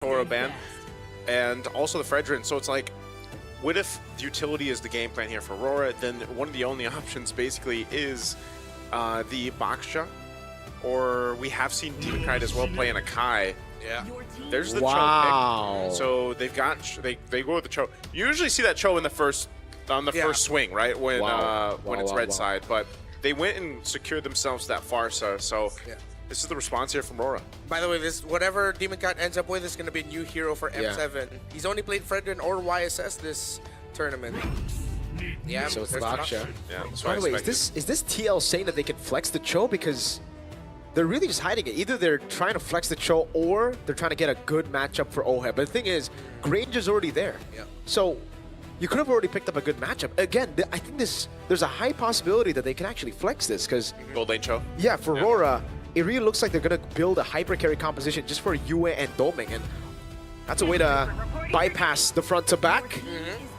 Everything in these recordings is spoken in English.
Aurora ban, and also the Fredrin. So it's like, what if the utility is the game plan here for Aurora? Then one of the only options basically is the Baksha, or we have seen Demon Kite as well play in a Kai. Yeah. There's the Wow. Cho pick. So they've got they go with the Cho. You usually see that Cho in the first first swing, right? When when it's red side, but they went and secured themselves that Farsa. So this is the response here from Aurora. By the way, this whatever Demon Kite ends up with is going to be a new hero for M7. He's only played Fredrin or YSS this tournament. Yeah, So it's there's Baksha. Yeah. That's By what the I way, expected. is this TL saying that they can flex the Cho? Because they're really just hiding it. Either they're trying to flex the Cho or they're trying to get a good matchup for OHEB. But the thing is, Granger's already there. Yeah. So you could have already picked up a good matchup. Again, I think there's a high possibility that they can actually flex this because, Gold lane Cho. yeah, for Aurora, it really looks like they're going to build a hyper carry composition just for Yue and Doming. And that's a way to bypass the front to back.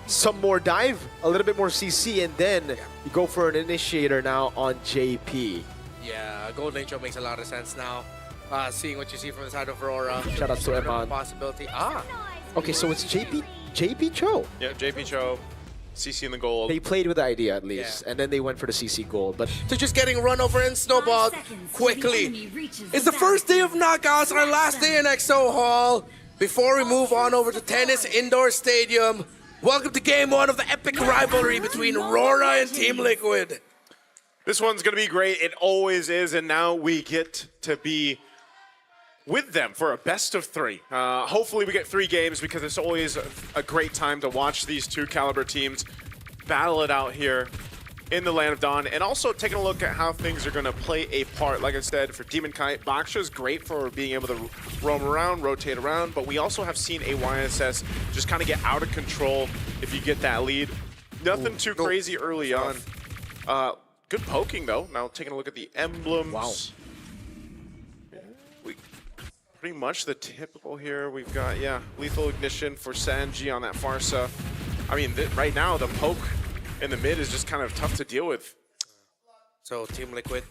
Some more dive, a little bit more CC, and then you go for an initiator now on JP. Yeah, Gold Lane Show makes a lot of sense now. Seeing what you see from the side of Aurora. Shout out to Eman. Possibility. Okay, so it's JP Cho. Yeah, JP Cho, CC in the gold. They played with the idea at least, and then they went for the CC gold. But To just getting run over and snowballed quickly. It's the first day of knockouts, our last day in XO Hall. Before we move on over to Tennis Indoor Stadium, welcome to Game 1 of the epic rivalry between Aurora and Team Liquid. This one's going to be great. It always is, and now we get to be with them for a best of 3. Hopefully we get 3 games because it's always a great time to watch these two caliber teams battle it out here in the Land of Dawn, and also taking a look at how things are going to play a part. Like I said, for Demon Kite, Baksha is great for being able to roam around, rotate around, but we also have seen a YSS just kind of get out of control if you get that lead. Nothing too crazy early on. Good poking, though. Now taking a look at the emblems. Wow. Pretty much the typical here. We've got, Lethal Ignition for Sanji on that Farsa. I mean, right now, the poke in the mid is just kind of tough to deal with. So Team Liquid,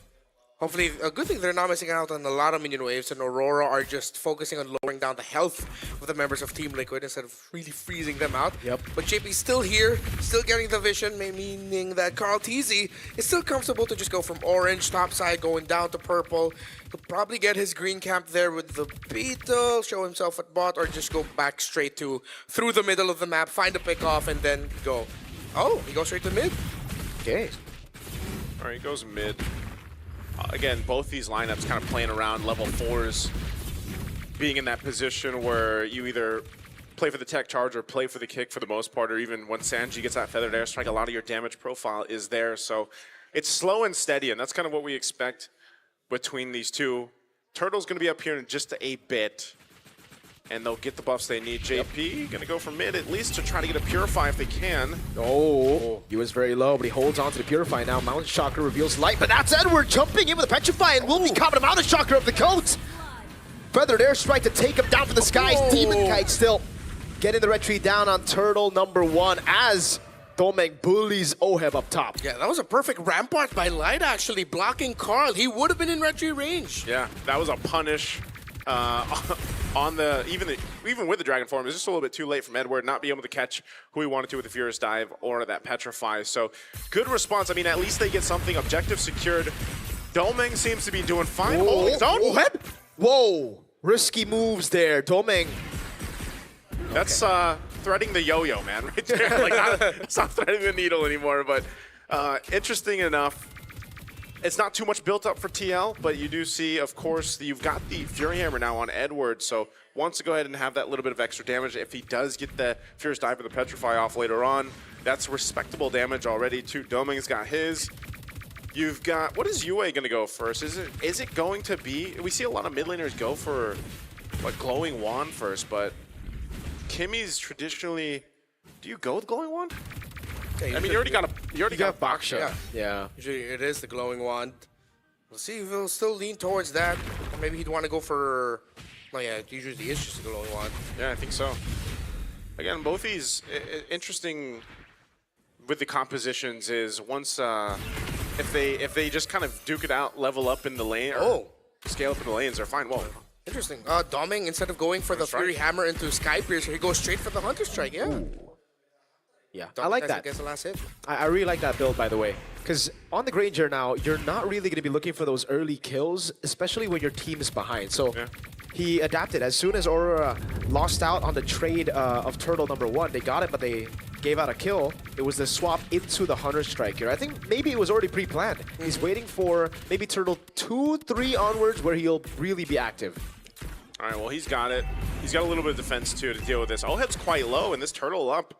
hopefully, a good thing they're not missing out on a lot of minion waves, and Aurora are just focusing on lowering down the health of the members of Team Liquid instead of really freezing them out. Yep. But JP's still here, still getting the vision, meaning that Carl TZ is still comfortable to just go from orange top side going down to purple. He'll probably get his green camp there with the Beetle, show himself at bot, or just go back straight to through the middle of the map, find a pick off, and then go. Oh, he goes straight to mid. okay, All right, he goes mid. Again, both these lineups kind of playing around level 4s, being in that position where you either play for the tech charge or play for the kick for the most part, or even when Sanji gets that feathered airstrike, a lot of your damage profile is there. So it's slow and steady, and that's kind of what we expect between these two. Turtle's going to be up here in just a bit, and they'll get the buffs they need. JP going to go for mid at least to try to get a Purify if they can. oh, he was very low, but he holds on to the Purify now. Mountain Chakra reveals light, but that's Edward jumping in with a Petrify, and will be caught with a Mountain Chakra up the coat. Feathered airstrike to take him down from the skies. Demon Kite still getting the retreat down on Turtle #1 as Domeng bullies OHEB up top. Yeah, that was a perfect rampart by Light, actually, blocking Carl. He would have been in retry range. Yeah, that was a punish on the even with the Dragon Form. It was just a little bit too late from Edward, not being able to catch who he wanted to with the Furious Dive or that Petrify. So good response. I mean, at least they get something. Objective secured. Domeng seems to be doing fine. Holding his own. OHEB? Whoa, risky moves there. Domeng. That's threading the yo-yo, man, right there. Like, it's not threading the needle anymore, but interesting enough. It's not too much built up for TL, but you do see, of course, that you've got the Fury Hammer now on Edward, so wants to go ahead and have that little bit of extra damage. If he does get the Furious Dive or the Petrify off later on, that's respectable damage already, too. Domeng's got his. You've got, what is Yue going to go first? Is it going to be, we see a lot of mid laners go for, like, Glowing Wand first, but Kimmy's traditionally, do you go with Glowing Wand? Yeah, I mean, you already got Baksha. Yeah. Usually it is the glowing wand. We'll see if he'll still lean towards that. Or maybe he'd want to go for... Oh yeah, it usually is just a glowing wand. Yeah, I think so. Again, both these interesting with the compositions is once if they just kind of duke it out, level up in the lane, or scale up in the lanes, they're fine. Whoa. Interesting. Doming, instead of going for the Fury Hammer into Sky Piercer, he goes straight for the Hunter Strike, yeah. Yeah, I Doming like that. gets the last hit. I really like that build, by the way. Because on the Granger now, you're not really going to be looking for those early kills, especially when your team is behind. So he adapted. As soon as Aurora lost out on the trade of Turtle #1, they got it, but they gave out a kill. It was the swap into the Hunter Strike here. I think maybe it was already pre-planned. He's waiting for maybe Turtle 2, 3 onwards where he'll really be active. All right, well, he's got it. He's got a little bit of defense, too, to deal with this. Oheb's quite low, and this Turtle up.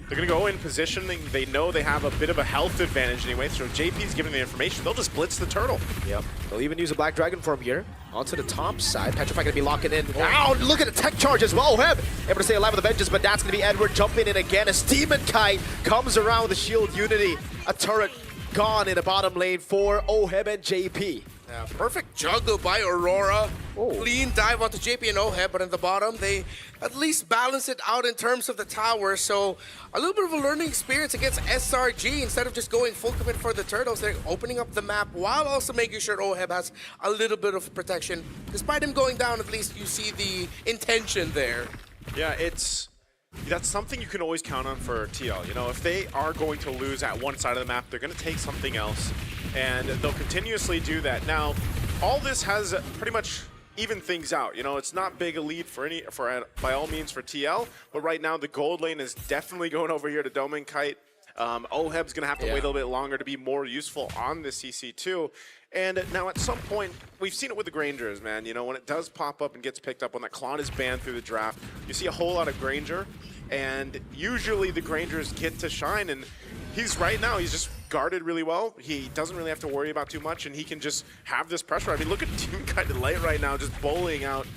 They're going to go in positioning. They know they have a bit of a health advantage anyway, so JP's giving the information. They'll just blitz the Turtle. Yep. They'll even use a Black Dragon form here. Onto the top side. Petrify going to be locking in. Wow, look at the tech charge as well. Oheb able to stay alive with the Vengeance, but that's going to be Edward jumping in again as Demon Kite comes around with the Shield Unity. A turret gone in the bottom lane for Oheb and JP. Yeah, perfect juggle by Aurora. Clean dive onto JP and Oheb, but in the bottom, they at least balance it out in terms of the tower. So a little bit of a learning experience against SRG. Instead of just going full commit for the Turtles, they're opening up the map while also making sure Oheb has a little bit of protection. Despite him going down, at least you see the intention there. Yeah, that's something you can always count on for TL. You know, if they are going to lose at one side of the map, they're going to take something else, and they'll continuously do that. Now, all this has pretty much evened things out. You know, it's not big a lead by all means for TL, but right now the gold lane is definitely going over here to Doming Kite. Oheb's going to have to wait a little bit longer to be more useful on the CC2. And now at some point, we've seen it with the Grangers, man. You know, when it does pop up and gets picked up, when that Klon is banned through the draft, you see a whole lot of Granger, and usually the Grangers get to shine, and he's just guarded really well. He doesn't really have to worry about too much, and he can just have this pressure. I mean, look at Team kind of late right now, just bullying out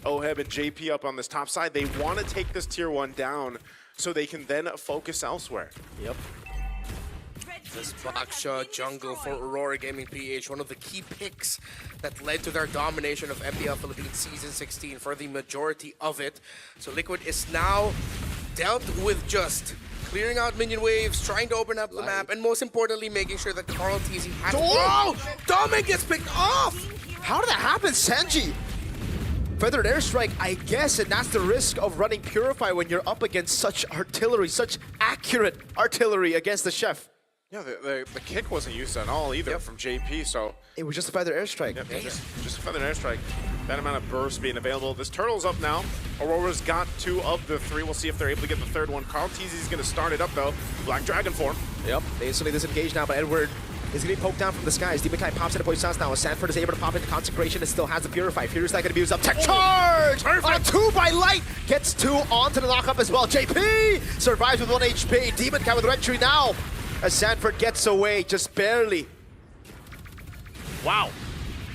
Oheb and JP up on this top side. They want to take this tier 1 down so they can then focus elsewhere. Yep. This Baksha jungle for Aurora Gaming PH, one of the key picks that led to their domination of MPL Philippines Season 16 for the majority of it. So Liquid is now dealt with just clearing out minion waves, trying to open up the map, and most importantly, making sure that Carl TZ has... Oh! Doming gets picked off! How did that happen, Sanji? Feathered Airstrike, I guess, and that's the risk of running Purify when you're up against such artillery, such accurate artillery against the Chef. Yeah, the kick wasn't used at all either from JP, so... It was just a Feather Airstrike. Yep, just a Feather Airstrike. That amount of burst being available. This Turtle's up now. Aurora's got 2 of the 3. We'll see if they're able to get the third one. Carl TZ's going to start it up, though. Black Dragon form. Yep, they instantly disengage now, but Edward is going to be poked down from the skies. Demon Kite pops into Poissons now, as Sanford is able to pop into Consecration and still has the Purify. Furious not going to be used up. Tech charge! On 2 by Light! Gets 2 onto the knockup as well. JP survives with 1 HP. Demon Kite with Red Tree now, as Sanford gets away, just barely. Wow.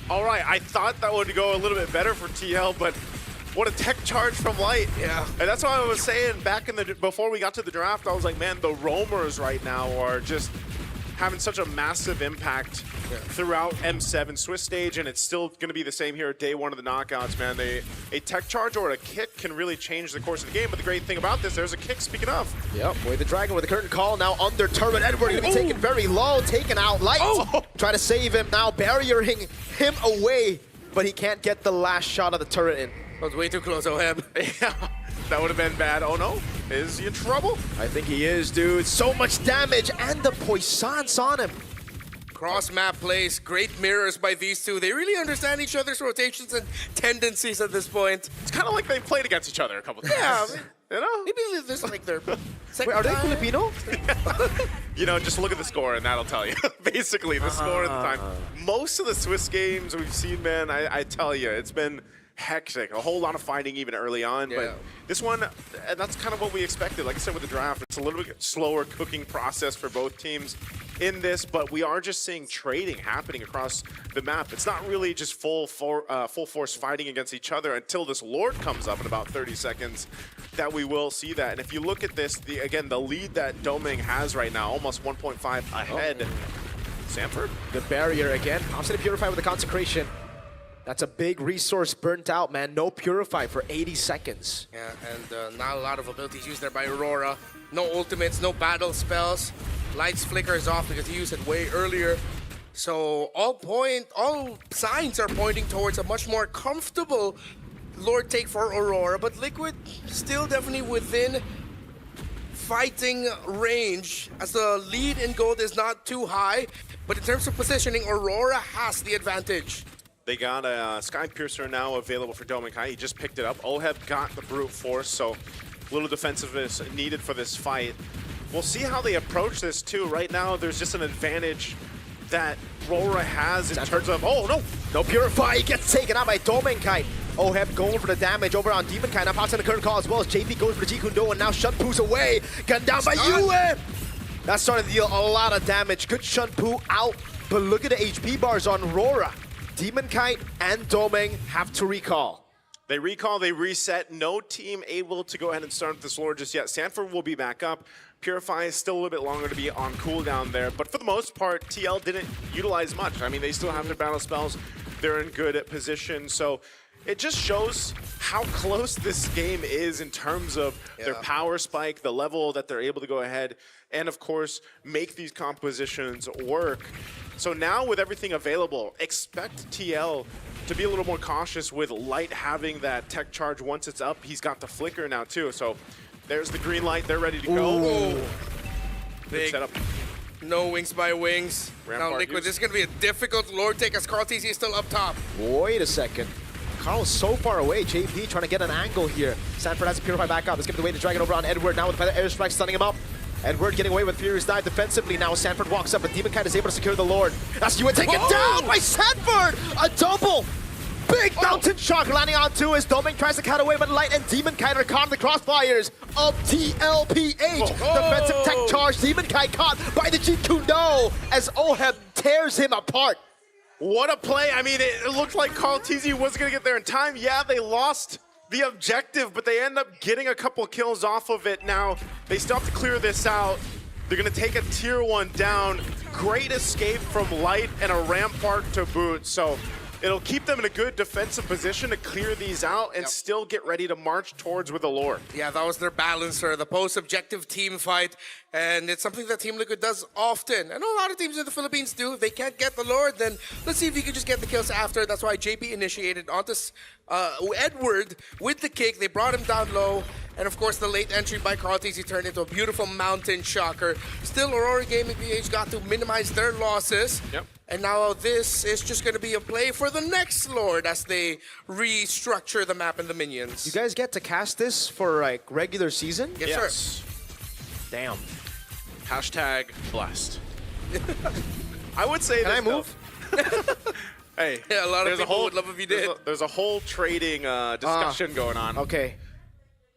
All right, I thought that would go a little bit better for TL, but what a tech charge from Light. Yeah. And that's what I was saying back before we got to the draft. I was like, man, the roamers right now are just having such a massive impact throughout M7 Swiss stage, and it's still going to be the same here at day 1 of the knockouts, man. A tech charge or a kick can really change the course of the game, but the great thing about this, there's a kick, speaking of. Yep, with the Dragon with the curtain call, now under turret. Edward going to be taken very low, taken out. Light try to save him now, barriering him away, but he can't get the last shot of the turret in. That was way too close, Oheb. Yeah, that would have been bad. Oh no, is he in trouble? I think he is, dude. So much damage, and the Poissons on him. Cross-map plays, great mirrors by these two. They really understand each other's rotations and tendencies at this point. It's kind of like they've played against each other a couple times. Yeah, you know? maybe this is like their second Wait, are they time. Filipino? You know, just look at the score and that'll tell you. Basically, the score at the time. Most of the Swiss games we've seen, man, I tell you, it's been hectic. A whole lot of fighting even early on. Yeah. But this one, that's kind of what we expected. Like I said with the draft, it's a little bit slower cooking process for both teams in this, but we are just seeing trading happening across the map. It's not really just full force fighting against each other until this Lord comes up in about 30 seconds that we will see that. And if you look at this, again, the lead that Doming has right now, almost 1.5 ahead. Sanford? The barrier again. Pops in to Purify with the Consecration. That's a big resource burnt out, man. No Purify for 80 seconds. Yeah, and not a lot of abilities used there by Aurora. No ultimates, no battle spells. Lights flickers off because he used it way earlier. So all signs are pointing towards a much more comfortable Lord take for Aurora, but Liquid still definitely within fighting range, as the lead in gold is not too high, but in terms of positioning, Aurora has the advantage. They got a Sky Piercer now available for Dominkai. He just picked it up. Oheb got the Brute Force, so a little defensiveness needed for this fight. We'll see how they approach this too. Right now, there's just an advantage that Aurora has in terms of, oh no! No Purify, he gets taken out by Dominkai. Oheb going for the damage over on Demonkai. Now pops in the current call as well as JP goes for the Jikundo, and now Shunpu's away. Gunned down by Yue. That started to deal a lot of damage. Good Shunpu out, but look at the HP bars on Aurora. Demonkai and Doming have to recall. They recall, they reset. No team able to go ahead and start this Lord just yet. Sanford will be back up. Purify is still a little bit longer to be on cooldown there, but for the most part, TL didn't utilize much. I mean, they still have their battle spells. They're in good position, so it just shows how close this game is in terms of their power spike, the level that they're able to go ahead and, of course, make these compositions work. So now with everything available, expect TL to be a little more cautious with Light having that tech charge once it's up. He's got the flicker now too, so there's the green light, they're ready to go. Big setup. No wings by wings. Rampart now Liquid, use. this is going to be a difficult Lord take as Carl TZ is still up top. Wait a second. Carl's so far away. JP trying to get an angle here. Sanford has to Purify back up. Let's give it away to Dragon over on Edward. Now with the airstrike stunning him up. Edward getting away with Furious Dive defensively. Now Sanford walks up, but Demonkai is able to secure the Lord. That's Yue taken down by Sanford! A double! Big mountain shock landing onto his Doming tries to cut away, but Light and Demonkai are caught in the crossfires of TLPH. Defensive tech charge. Demonkai caught by the Jikundo as Oheb tears him apart. What a play. I mean, it looked like Carl TZ was going to get there in time. Yeah, they lost the objective, but they end up getting a couple kills off of it. Now, they still have to clear this out. They're going to take a tier 1 down. Great escape from Light and a Rampart to boot. So it'll keep them in a good defensive position to clear these out and still get ready to march towards with the Lord. Yeah, that was their balancer, the post-objective team fight, and it's something that Team Liquid does often. And a lot of teams in the Philippines do. If they can't get the Lord, then let's see if you can just get the kills after. That's why JP initiated onto Edward with the kick. They brought him down low, and of course the late entry by Carl TZ turned into a beautiful mountain shocker. Still, Aurora Gaming PH got to minimize their losses. Yep. And now this is just going to be a play for the next Lord as they restructure the map and the minions. You guys get to cast this for like regular season? Yes, sir. Damn. Hashtag blessed. I would say Can I move? Hey, Yeah, a lot of there's people would love if you did. There's a whole trading discussion going on. Okay.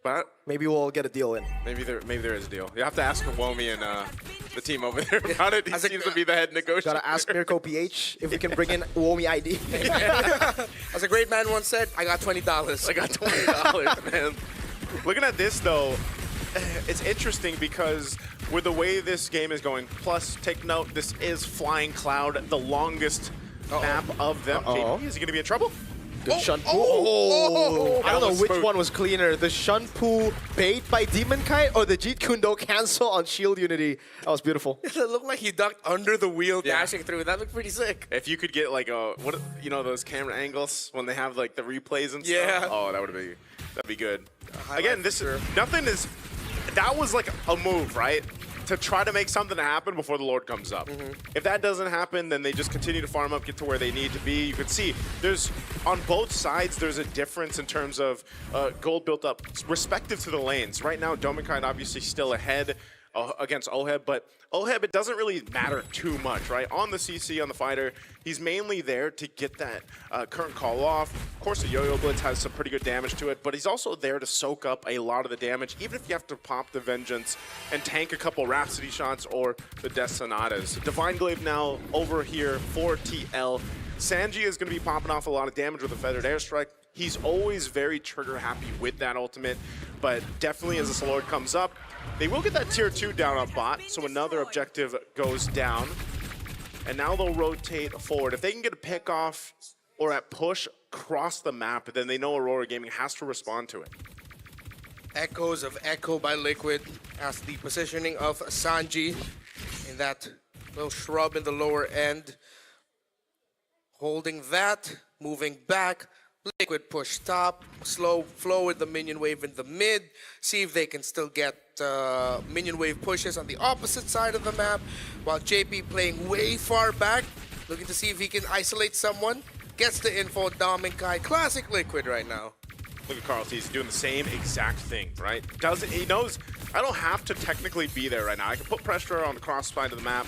But Maybe we'll get a deal in. maybe there is a deal. You have to ask Womi and the team over there about it. He As a- seems to be the head negotiator. Gotta ask Mirko PH if we can bring in Uomi ID. As a great man once said, I got $20. I got $20, man. Looking at this, though, it's interesting because with the way this game is going, plus, take note, this is Flying Cloud, the longest map of them. JP, is he going to be in trouble? Good Shunpu. oh, I don't That know was which smooth. one was cleaner, the Shunpu bait by Demonkai or the Jeet Kundo cancel on Shield Unity. That was beautiful. It looked like he ducked under the wheel Yeah. dashing through. That looked pretty sick. If you could get like those camera angles when they have like the replays and Yeah. stuff. Oh, that'd be good. highlight Again, for that was like a move, right? To try to make something happen before the Lord comes up. If that doesn't happen, then they just continue to farm up, get to where they need to be. You can see there's, on both sides, there's a difference in terms of gold built up respective to the lanes. Right now, Dominkai obviously still ahead against Oheb, but Oheb, it doesn't really matter too much, right? On the CC, on the fighter, he's mainly there to get that current call off. Of course, the Yo-Yo Blitz has some pretty good damage to it, but he's also there to soak up a lot of the damage, even if you have to pop the Vengeance and tank a couple Rhapsody shots or the Death Sonatas. Divine Glaive now over here for TL. Sanji is going to be popping off a lot of damage with a Feathered Airstrike. He's always very trigger happy with that ultimate, but definitely as this Lord comes up, they will get that tier 2 down on bot, so another objective goes down. And now they'll rotate forward. If they can get a pick off or at push across the map, then they know Aurora Gaming has to respond to it. Echoes of Echo by Liquid as the positioning of Sanji in that little shrub in the lower end. Holding that, moving back. Liquid push top, slow flow with the minion wave in the mid, see if they can still get minion wave pushes on the opposite side of the map, while JP playing way far back, looking to see if he can isolate someone, gets the info, Dom and Kai, classic Liquid right now. Look at Carl T. He's doing the same exact thing, right? He knows I don't have to technically be there right now. I can put pressure on the cross side of the map,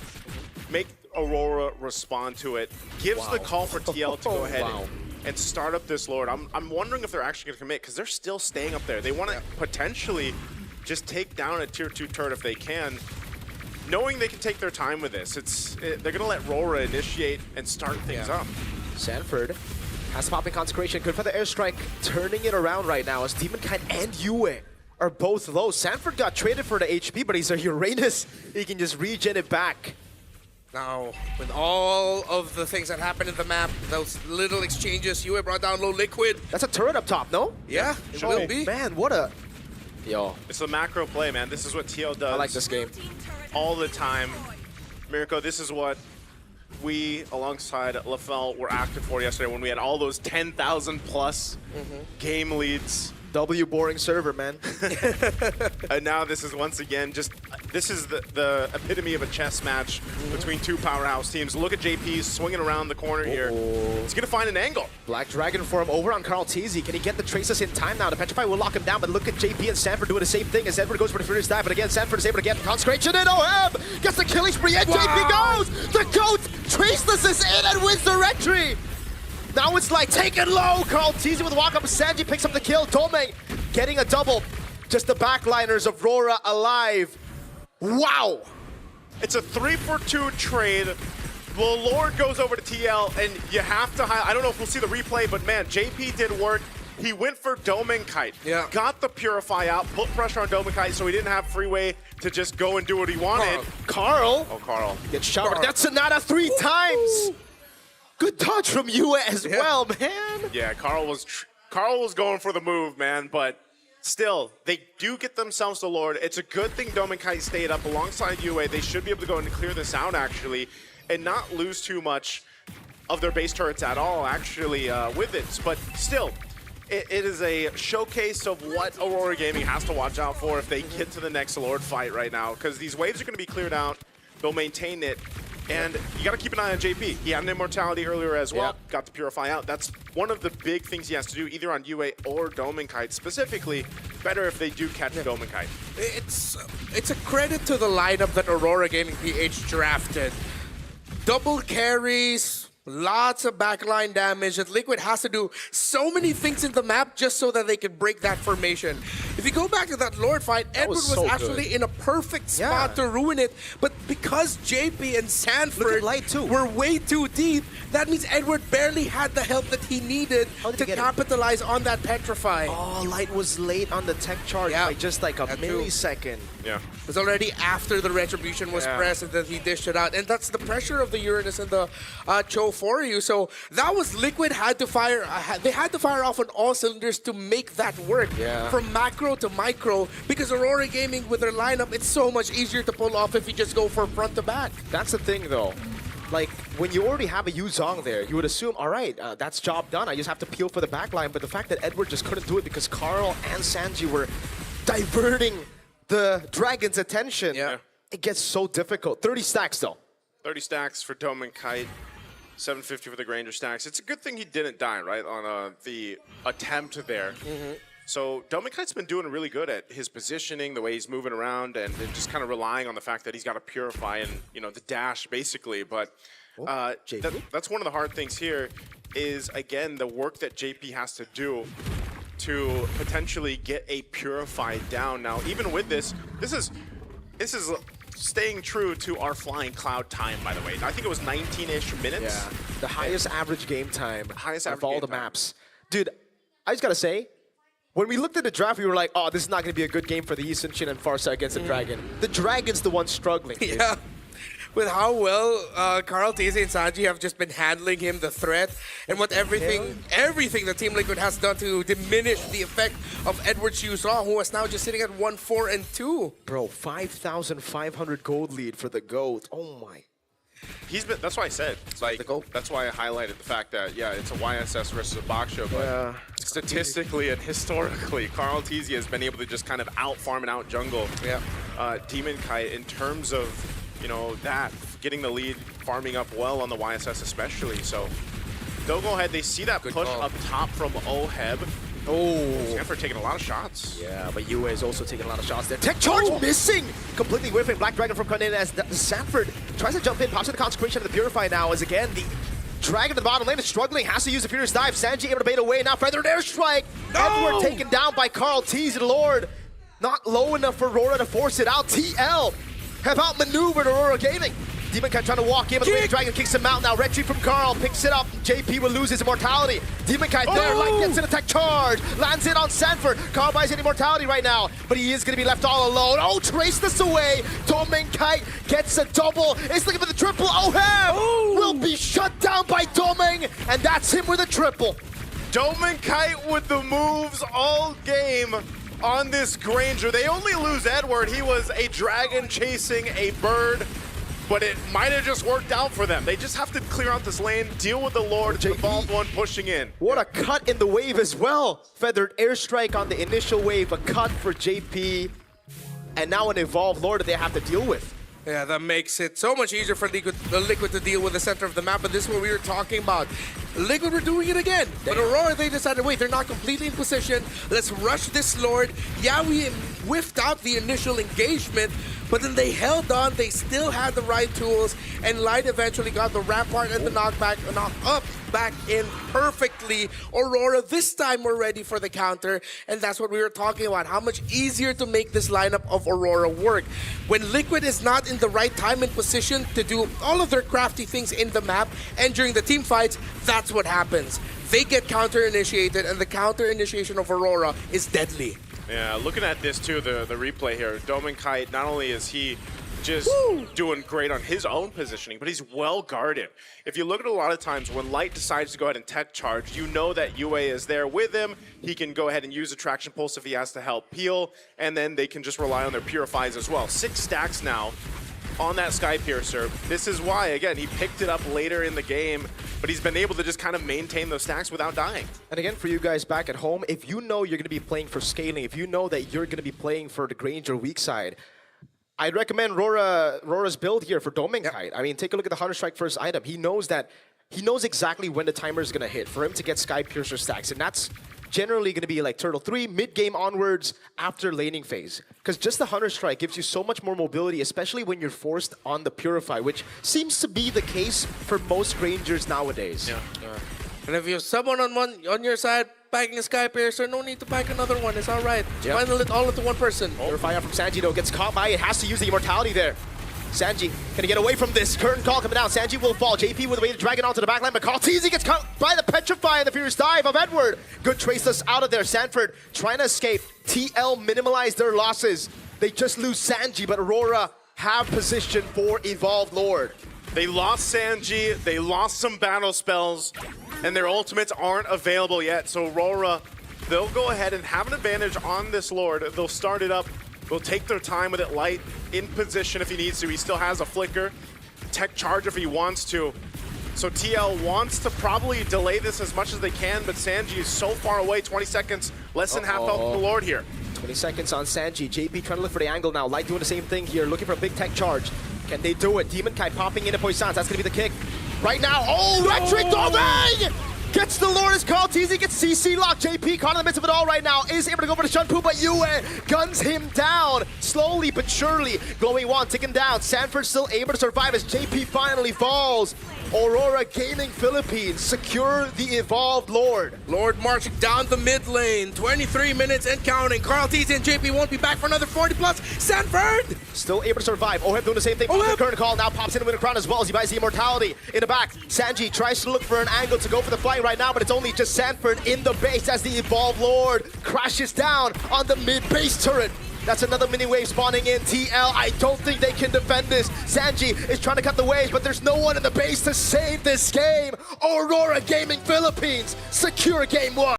make Aurora respond to it, gives the call for TL to go ahead and start up this Lord. I'm wondering if they're actually going to commit because they're still staying up there. They want to potentially just take down a tier 2 turret if they can, knowing they can take their time with this. They're going to let Aurora initiate and start things up. Sanford has popping Consecration. Good for the airstrike, turning it around right now as Demonkind and Yue are both low. Sanford got traded for the HP, but he's a Uranus. He can just regen it back. Now, with all of the things that happened in the map, those little exchanges, Yue brought down low Liquid. That's a turret up top, no? Yeah, it will be. Man, what a... Yo. It's a macro play, man. This is what TL does. I like this game. All the time. Mirko, this is what we, alongside LaFell, were asking for yesterday when we had all those 10,000 plus game leads. W boring server, man. And now this is once again this is the epitome of a chess match between two powerhouse teams. Look at JP swinging around the corner here. He's gonna find an angle. Black Dragon form over on Carl Teasy. Can he get the traces in time now? The Petrify will lock him down, but look at JP and Sanford doing the same thing as Edward goes for the furious dive. But again, Sanford is able to get Consecration in. OM gets the killing spree, and JP goes! The GOAT traceless is in and wins the retry! Now it's like, take it low! Carl Teasy with a walk-up. Sanji picks up the kill. Dome getting a double. Just the backliners of Aurora alive. Wow! It's a 3-for-2 trade. The Lord goes over to TL, and you have to I don't know if we'll see the replay, but man, JP did work. He went for Domenkite. Yeah. Got the Purify out, put pressure on Domenkite so he didn't have freeway to just go and do what he wanted. Carl Oh, Carl. gets showered. That's Sonata 3 times! Good touch from Yue as well, man. Yeah, Carl was going for the move, man, but still, they do get themselves the Lord. It's a good thing Domenkite stayed up alongside Yue. They should be able to go and clear this out, actually, and not lose too much of their base turrets at all, actually, with it. But still, it is a showcase of what Aurora Gaming has to watch out for if they get to the next Lord fight right now, because these waves are going to be cleared out. They'll maintain it. And you got to keep an eye on JP. He had an immortality earlier as well. Yeah. Got to Purify out. That's one of the big things he has to do, either on Yue or Domenkite. Specifically, better if they do catch Domenkite. It's a credit to the lineup that Aurora Gaming PH drafted. Double carries, lots of backline damage that Liquid has to do so many things in the map just so that they can break that formation. If you go back to that Lord fight, Edward was so actually good. in a perfect spot to ruin it, but because JP and Sanford Light too. were way too deep, that means Edward barely had the help that he needed How did to he get it? capitalize on that Petrify. Oh, Light was late on the tech charge by just like a That too. millisecond. Yeah. It was already after the Retribution was pressed and then he dished it out. And that's the pressure of the Uranus and the Cho for you. So that was Liquid had to fire. They had to fire off on all cylinders to make that work. Yeah. From macro to micro. Because Aurora Gaming with their lineup, it's so much easier to pull off if you just go for front to back. That's the thing, though. Like, when you already have a Yuzong there, you would assume, all right, that's job done. I just have to peel for the backline. But the fact that Edward just couldn't do it because Carl and Sanji were diverting the Dragon's attention, it gets so difficult. 30 stacks, though. 30 stacks for Domenkite. 750 for the Granger stacks. It's a good thing he didn't die, right, on the attempt there. So Domenkite's been doing really good at his positioning, the way he's moving around, and just kind of relying on the fact that he's got to Purify and, you know, the dash, basically. But that's one of the hard things here is, again, the work that JP has to do to potentially get a Purify down. Now, even with this is staying true to our Flying Cloud time, by the way. I think it was 19-ish minutes. Yeah, the highest average game time highest of average all game the time. maps. Dude, I just gotta say, when we looked at the draft, we were like, oh, this is not gonna be a good game for the Eastern Shin and Farsa against the Dragon. The Dragon's the one struggling. Dude. Yeah. With how well Carl Tese and Sanji have just been handling him, the threat, and what everything that Team Liquid has done to diminish the effect of Edward Yuzong, who is now just sitting at 1-4-2. Bro, 5,500 gold lead for the GOAT. Oh my. That's why I said, like, goal. that's why I highlighted the fact that, yeah, it's a YSS versus a box show, but statistically and historically, Carl Teasy has been able to just kind of out-farm and out-jungle Demon Kite in terms of, you know, that, getting the lead, farming up well on the YSS especially, so they'll go ahead, they see that push up top from Oheb. Sanford taking a lot of shots. Yeah, but UA is also taking a lot of shots there. Tech charge missing! Completely whiffing. Black Dragon from coming in as Sanford tries to jump in, pops in the consecration of the Purify now as again the Dragon to the bottom lane is struggling, has to use the Furious Dive. Sanji able to bait away, now Feathered Airstrike! Edward taken down by Carl Teasy, the Lord. Not low enough for Aurora to force it out. TL have outmaneuvered Aurora Gaming. Demon Kite trying to walk in, but the Lady Dragon kicks him out now. Retreat from Carl, picks it up. JP will lose his immortality. Demon Kite there, Light gets an attack charge. Lands it on Sanford. Carl buys an immortality right now, but he is going to be left all alone. Oh, trace this away. Demon Kite gets a double. Is looking for the triple. Oheb will be shut down by Doming, and that's him with a triple. Demon Kite with the moves all game on this Granger. They only lose Edward. He was a dragon chasing a bird, but it might have just worked out for them. They just have to clear out this lane, deal with the Lord, the Evolved One pushing in. What a cut in the wave as well. Feathered Airstrike on the initial wave, a cut for JP, and now an Evolved Lord that they have to deal with. Yeah, that makes it so much easier for Liquid to deal with the center of the map, but this is what we were talking about. Liquid were doing it again, but Aurora, they decided, wait, they're not completely in position. Let's rush this Lord. Yeah, we whiffed out the initial engagement, but then they held on. They still had the right tools, and Light eventually got the Rampart and the knock up back in perfectly. Aurora, this time we're ready for the counter, and that's what we were talking about, how much easier to make this lineup of Aurora work. When Liquid is not in the right time and position to do all of their crafty things in the map and during the team fights, that's what happens. They get counter-initiated, and the counter-initiation of Aurora is deadly. Yeah, looking at this too, the replay here, Demon Kite, not only is he just doing great on his own positioning, but he's well guarded. If you look at a lot of times when Light decides to go ahead and tech charge, you know that UA is there with him. He can go ahead and use a traction pulse if he has to help peel, and then they can just rely on their purifies as well. 6 stacks now on that Sky Piercer. This is why, again, he picked it up later in the game, but he's been able to just kind of maintain those stacks without dying. And again, for you guys back at home, if you know you're going to be playing for scaling, if you know that you're going to be playing for the Granger weak side, I'd recommend Aurora's build here for Doming Kite. I mean, take a look at the Hunter Strike first item. He knows exactly when the timer is going to hit for him to get Sky Piercer stacks, and that's generally going to be like Turtle 3, mid-game onwards after laning phase. Because just the Hunter Strike gives you so much more mobility, especially when you're forced on the Purify, which seems to be the case for most Grangers nowadays. Yeah. And if you have someone on your side backing a Sky Piercer, no need to back another one. It's all right. Final it all into one person. Purify out from Sanji, though, gets caught by it, has to use the immortality there. Sanji, can he get away from this? Curtain call coming down. Sanji will fall. JP with a way to drag it onto the backline, but Carl Teasy gets caught by the Petrify and the Furious Dive of Edward. Good traceless out of there. Sanford trying to escape. TL minimize their losses. They just lose Sanji, but Aurora have position for Evolved Lord. They lost Sanji, they lost some battle spells, and their ultimates aren't available yet. So Aurora, they'll go ahead and have an advantage on this Lord. They'll start it up. They'll take their time with it. Light in position if he needs to. He still has a flicker. Tech charge if he wants to. So TL wants to probably delay this as much as they can, but Sanji is so far away. 20 seconds, less than half health of the Lord here. 20 seconds on Sanji. JP trying to look for the angle now. Light doing the same thing here, looking for a big tech charge. Can they do it? Demon Kai popping into Poissons. That's going to be the kick. Right now, Electric Doming! Gets the Lord as Carl Teasy gets CC locked. JP caught in the midst of it all right now. Is able to go for the Shunpu, but Yue guns him down. Slowly but surely. Glowing Wand ticking down. Sanford still able to survive as JP finally falls. Aurora Gaming Philippines secure the Evolved Lord. Lord marching down the mid lane. 23 minutes and counting. Carl Teasy and JP won't be back for another 40 plus. Sanford! Still able to survive. Oheb doing the same thing. The current call now pops in with a crown as well as he buys the immortality in the back. Sanji tries to look for an angle to go for the fly right now, but it's only just Sanford in the base as the Evolved Lord crashes down on the mid base turret. That's another mini wave spawning in. TL, I don't think they can defend this. Sanji is trying to cut the waves, but there's no one in the base to save this game. Aurora Gaming Philippines secure game 1.